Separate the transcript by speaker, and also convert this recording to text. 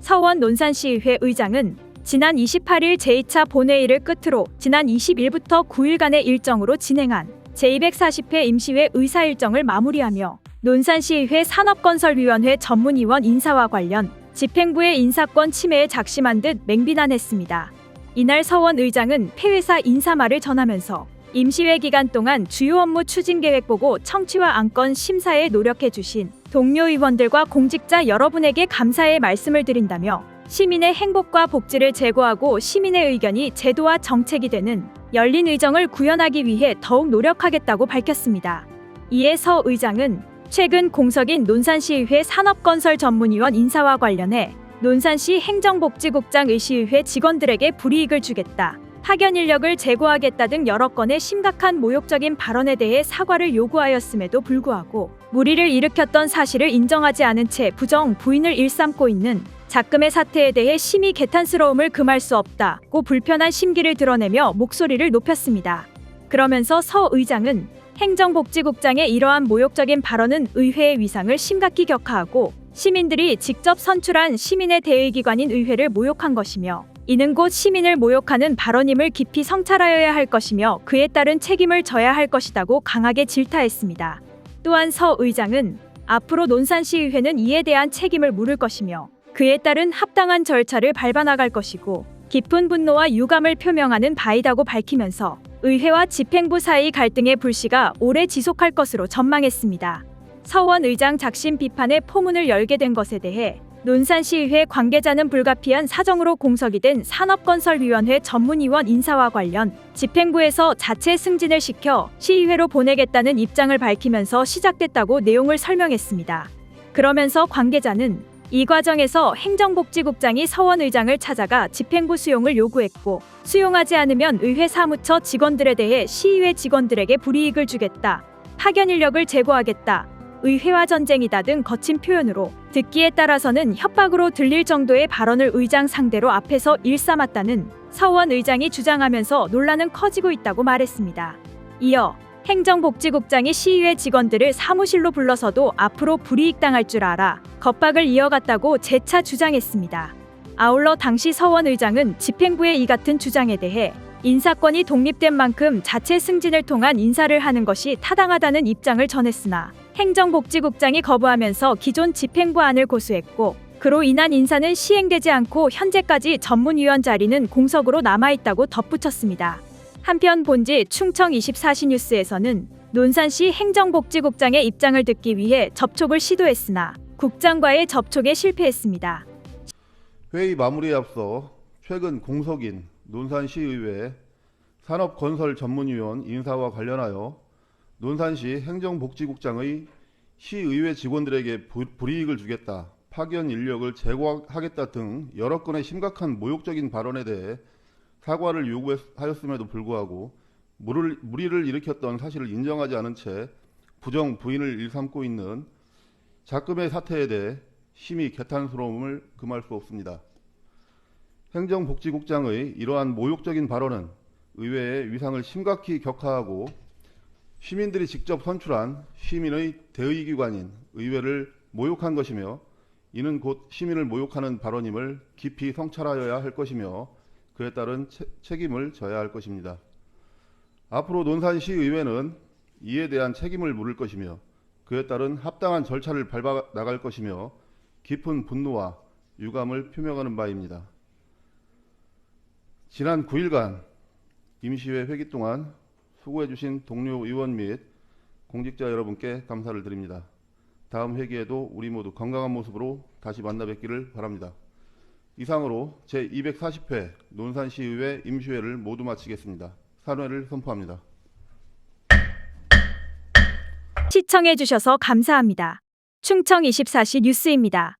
Speaker 1: 서원 논산시의회 의장은 지난 28일 제2차 본회의를 끝으로 지난 20일부터 9일간의 일정으로 진행한 제240회 임시회 의사 일정을 마무리하며 논산시의회 산업건설위원회 전문위원 인사와 관련 집행부의 인사권 침해에 작심한 듯 맹비난했습니다. 이날 서원 의장은 폐회사 인사말을 전하면서 임시회 기간 동안 주요 업무 추진 계획 보고 청취와 안건 심사에 노력해 주신 동료 의원들과 공직자 여러분에게 감사의 말씀을 드린다며 시민의 행복과 복지를 제고하고 시민의 의견이 제도와 정책이 되는 열린 의정을 구현하기 위해 더욱 노력하겠다고 밝혔습니다. 이에 서 의장은 최근 공석인 논산시의회 산업건설 전문위원 인사와 관련해 논산시 행정복지국장 의시의회 직원들에게 불이익을 주겠다, 파견 인력을 제고하겠다 등 여러 건의 심각한 모욕적인 발언에 대해 사과를 요구하였음에도 불구하고 물의를 일으켰던 사실을 인정하지 않은 채 부정 부인을 일삼고 있는 작금의 사태에 대해 심히 개탄스러움을 금할 수 없다고 불편한 심기를 드러내며 목소리를 높였습니다. 그러면서 서 의장은 행정복지국장의 이러한 모욕적인 발언은 의회의 위상을 심각히 격하하고 시민들이 직접 선출한 시민의 대의기관인 의회를 모욕한 것이며 이는 곧 시민을 모욕하는 발언임을 깊이 성찰하여야 할 것이며 그에 따른 책임을 져야 할 것이다고 강하게 질타했습니다. 또한 서 의장은 앞으로 논산시의회는 이에 대한 책임을 물을 것이며 그에 따른 합당한 절차를 밟아나갈 것이고 깊은 분노와 유감을 표명하는 바이다고 밝히면서 의회와 집행부 사이 갈등의 불씨가 오래 지속할 것으로 전망했습니다. 서원 의장 작심 비판의 포문을 열게 된 것에 대해 논산시의회 관계자는 불가피한 사정으로 공석이 된 산업건설위원회 전문위원 인사와 관련 집행부에서 자체 승진을 시켜 시의회로 보내겠다는 입장을 밝히면서 시작됐다고 내용을 설명했습니다. 그러면서 관계자는 이 과정에서 행정복지국장이 서원 의장을 찾아가 집행부 수용을 요구했고 수용하지 않으면 의회 사무처 직원들에 대해 시의회 직원들에게 불이익을 주겠다, 파견 인력을 제고하겠다, 의회와 전쟁이다 등 거친 표현으로 듣기에 따라서는 협박으로 들릴 정도의 발언을 의장 상대로 앞에서 일삼았다는 서원 의장이 주장하면서 논란은 커지고 있다고 말했습니다. 이어 행정복지국장이 시의회 직원들을 사무실로 불러서도 앞으로 불이익당할 줄 알아 겁박을 이어갔다고 재차 주장했습니다. 아울러 당시 서원 의장은 집행부의 이 같은 주장에 대해 인사권이 독립된 만큼 자체 승진을 통한 인사를 하는 것이 타당하다는 입장을 전했으나 행정복지국장이 거부하면서 기존 집행부 안을 고수했고 그로 인한 인사는 시행되지 않고 현재까지 전문위원 자리는 공석으로 남아있다고 덧붙였습니다. 한편 본지 충청 24시 뉴스에서는 논산시 행정복지국장의 입장을 듣기 위해 접촉을 시도했으나 국장과의 접촉에 실패했습니다.
Speaker 2: 회의 마무리에 앞서 최근 공석인 논산시의회 산업건설 전문위원 인사와 관련하여 논산시 행정복지국장의 시의회 직원들에게 불이익을 주겠다, 파견 인력을 제고하겠다 등 여러 건의 심각한 모욕적인 발언에 대해 사과를 요구하였음에도 불구하고 물의를 일으켰던 사실을 인정하지 않은 채 부정 부인을 일삼고 있는 작금의 사태에 대해 심히 개탄스러움을 금할 수 없습니다. 행정복지국장의 이러한 모욕적인 발언은 의회의 위상을 심각히 격하하고 시민들이 직접 선출한 시민의 대의기관인 의회를 모욕한 것이며 이는 곧 시민을 모욕하는 발언임을 깊이 성찰하여야 할 것이며 그에 따른 책임을 져야 할 것입니다. 앞으로 논산시의회는 이에 대한 책임을 물을 것이며 그에 따른 합당한 절차를 밟아 나갈 것이며 깊은 분노와 유감을 표명하는 바입니다. 지난 9일간 임시회 회기 동안 수고해 주신 동료 의원 및 공직자 여러분께 감사를 드립니다. 다음 회기에도 우리 모두 건강한 모습으로 다시 만나 뵙기를 바랍니다. 이상으로 제240회 논산시의회 임시회를 모두 마치겠습니다. 산회를 선포합니다.
Speaker 1: 시청해주셔서 감사합니다. 충청 24시 뉴스입니다.